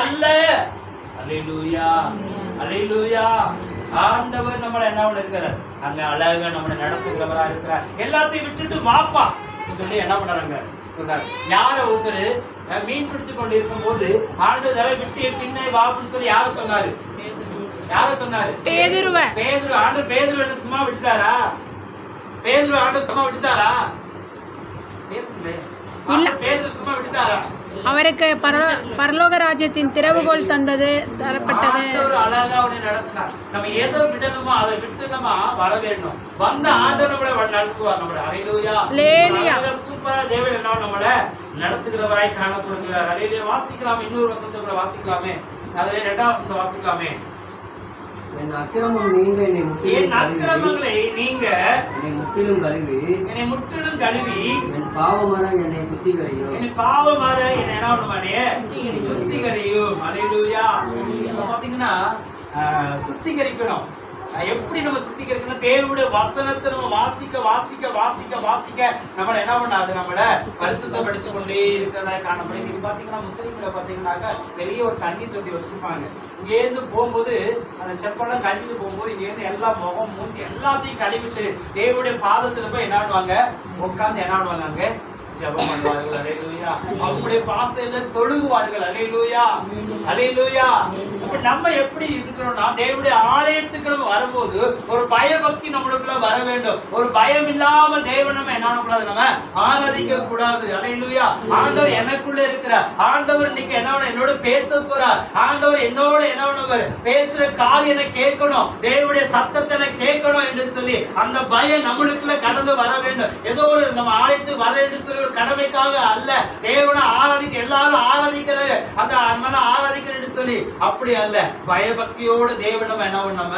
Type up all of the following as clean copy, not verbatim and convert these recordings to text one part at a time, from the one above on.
அல்ல. அல்லேலூயா, அல்லேலூயா. ஆண்டவர் நம்மள என்ன இருக்கிறார், அங்க அழகா நம்மளை நடத்துகிறவரா இருக்கிறார். எல்லாத்தையும் விட்டுட்டு வாப்பா சொல்லி என்ன பண்றாங்க சொல்றாரு. யார ஒருத்தர் மீன் பிடித்து கொண்டு இருக்கும் போது ஆண்டவர் தலை விட்டு பின்னே வாப்புன்னு சொல்லி யார சொன்னாரு, யார சொன்னாரு? பேதுரு. ஆண்டவர் பேதுரு சும்மா விட்டுட்டாரா? பேதுரு ஆண்டவர் சும்மா விட்டுட்டாரா? பேசுங்களே. பேதுரு சும்மா விட்டுட்டாரா? அவருக்கு பரலோக ராஜ்யத்தின் திறவுகோல் தரப்பட்டது. அழகா அவனை நடத்தினார். நம்ம எதை விடணுமோ அதை விட்டு நம்ம வர வேண்டும். வந்த ஆண்டவர் நம்மளை நடத்துவார். நம்மளை அல்லேலூயா சூப்பரா தேவன் என்ன நம்மளை நடத்துகிறவராய் காணப்படுகிறார். அல்லேலூயா. வாசிக்கலாமே, இன்னொரு வசனத்தை கூட வாசிக்கலாமே. அதுல 2ஆம் வசனத்தை வாசிக்கலாமே. என் அக்கிரமம் நீங்க என் அக்கிரமங்களை நீங்க என்னை முற்றிலும் கழுவி என் பாவமர என்னை சுத்திகரியும். என் பாவமர என்னை என்ன பண்ணுமானே சுத்திகரியும். அல்லேலூயா. பாத்தீங்கன்னா சுத்திகரிக்கணும். எப்படி நம்ம சுத்திகரிக்கணும்? தேவனுடைய வசனத்தை நம்ம வாசிக்க வாசிக்க வாசிக்க வாசிக்க நம்மள என்ன பண்ணாது, நம்மள பரிசுத்தப்படுத்திக் கொண்டே இருக்கிறதா காணப்படும். இது பாத்தீங்கன்னா முஸ்லீம்ல பாத்தீங்கன்னாக்கா பெரிய ஒரு தண்ணி தொட்டி வச்சிருப்பாங்க. இங்கேருந்து போகும்போது அந்த செப்பெல்லாம் கழுவிட்டு போகும்போது இங்கேருந்து எல்லா முகம் மூஞ்சி எல்லாத்தையும் கழுவிட்டு தேவனுடைய பாதத்துல போய் என்ன பண்ணுவாங்க, உட்கார்ந்து என்ன பண்ணுவாங்க, அங்க ஜெபம் பண்ணுவார்கள். அல்லேலூயா. அவருடைய பாசையில தொழுகுவார்கள். அல்லேலூயா, அல்லேலூயா. அப்ப நம்ம எப்படி இருக்கணும்னா தேவனுடைய ஆலயத்துக்கு நம்ம வரும்போது ஒரு பயபக்தி நம்மளுக்குள்ள வர வேண்டும். ஒரு பயம் இல்லாம தேவன் நம்ம என்ன பண்ணக்கூடாது, நம்ம ஆராதிக்க கூடாது. அல்லேலூயா. ஆண்டவர் எனக்குள்ள இருக்கிறார். ஆண்டவர் இன்னைக்கு என்னோட பேச போறார். ஆண்டவர் என்னோட என்ன பேசுற காரியம் கேட்கணும், தேவனுடைய சத்தத்தை கேட்கணும் என்று சொல்லி அந்த பயம் நம்மளுக்குள்ள கடந்து வர வேண்டும். ஏதோ ஒரு நம்ம ஆலயத்துக்கு வர என்று சொல்லி ஒரு கடமைக்காக அல்ல, தேவனை ஆராதிக்க எல்லாரும் ஆராதிக்கிற அந்த ஆராதிக்கிற என்று சொல்லி அப்படி அல்ல, பயபக்தியோடு தேவனை நம்ம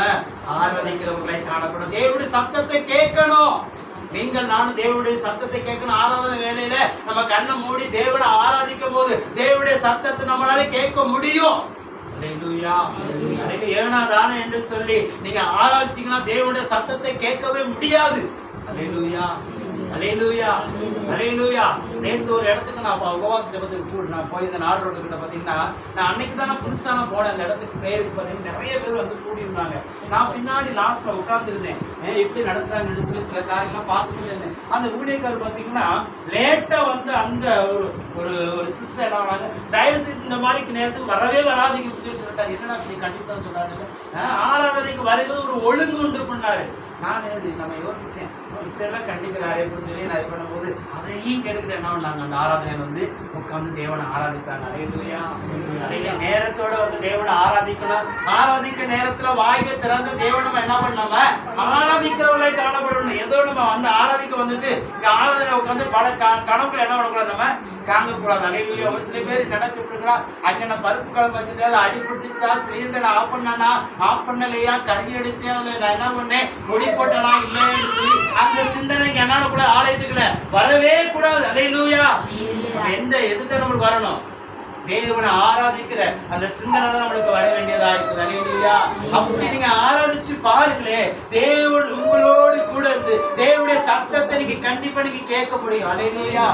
ஆராதிக்கிறவர்களை காணப்படும். தேவனுடைய சத்தத்தை கேட்கணும். நீங்கள் நானும் தேவனுடைய சத்தத்தை கேட்கணும். ஆராதனை வேலையில நம்ம கண்ணை மூடி தேவனை ஆராதிக்கும் போது தேவனுடைய சத்தத்தை நம்மளால கேட்க முடியும். ஏனாதான என்று சொல்லி நீங்க ஆராய்ச்சிங்கன்னா தேவனுடைய சத்தத்தை கேட்கவே முடியாது. அல்லேலூயா, அல்லேலூயா, அல்லேலூயா. நேற்று ஒரு இடத்துக்கு நான் உபவாச ஜெபத்துக்கு நான் போய் இந்த நாடு ரோடு கிட்ட பார்த்தீங்கன்னா நான் அன்னைக்கு தானே புதுசான போன அந்த இடத்துக்கு பேருக்கு பார்த்தீங்கன்னா நிறைய பேர் வந்து கூடியிருந்தாங்க. நான் பின்னாடி லாஸ்ட்ல உட்கார்ந்துருந்தேன். எப்படி நடத்துறாங்கன்னு சொல்லி சில காரியெல்லாம் பார்த்துட்டு இருந்தேன். அந்த ஊழியக்காரர் பார்த்தீங்கன்னா லேட்டா வந்து அந்த ஒரு ஒரு சிஸ்டர் என்ன பண்ணாங்க, தயவு செய்து இந்த மாதிரி நேரத்துக்கு வரவே வராதிங்க சொல்லிட்டாரு. என்னடா கண்டிஷன் சொல்றாங்க, ஆராதனைக்கு வருகிறது ஒரு ஒழுங்கு உண்டு பண்ணாரு. நான் நம்ம யோசிச்சேன், இப்படி எல்லாம் கண்டிக்கிறாரே அப்படின்னு சொல்லி நான் இது பண்ணும்போது அதையும் கேட்டுக்கிட்டு என்ன பண்ணாங்க, அந்த ஆராதனை வந்து உட்காந்து தேவனை ஆராதித்தாங்க. அல்லேலூயா. நேரத்தோட வந்து தேவனை ஆராதிக்கணும். ஆராதிக்க நேரத்துல வாய்கை திறந்து தேவனை என்ன பண்ணாம ஆராதிக்கிறவர்களை காணப்படணும். ஏதோ நம்ம வந்து ஆராதிக்க வந்துட்டு இங்க ஆராதனை உட்காந்து பல கணக்குல என்ன பண்ணக்கூடாது, நம்ம காங்கக்கூடாது. அல்லேலூயா. ஒரு சில பேர் நடக்கிட்டு இருக்கலாம், அங்க நான் பருப்பு குழம்பு வச்சுட்டு அதை அடி பிடிச்சிருச்சா, சிலிண்டர் ஆஃப் பண்ணானா ஆஃப் பண்ணலையா, கறி எடுத்தேன் நான் என்ன பண்ணேன், பொடி போட்டலாம் இல்லைன்னு சொல்லி அந்த சிந்தனைக்கு என்ன கூட ஆலயத்துக்குள்ள வரவே கூடாது. அல்லேலூயா. எந்த எதுதான் நம்மளுக்கு வரணும், தேவனை ஆராதிக்கிற அந்த சிந்தனை தான் நம்மளுக்கு வர வேண்டியதா இருக்குது. அல்லேலூயா. அப்படி நீங்க ஆராதிச்சு பாருங்களே, தேவன் உங்களோடு கூட இருந்து தேவனுடைய சத்தத்தை நீங்க கண்டிப்பா நீங்க கேட்க முடியும். அல்லேலூயா.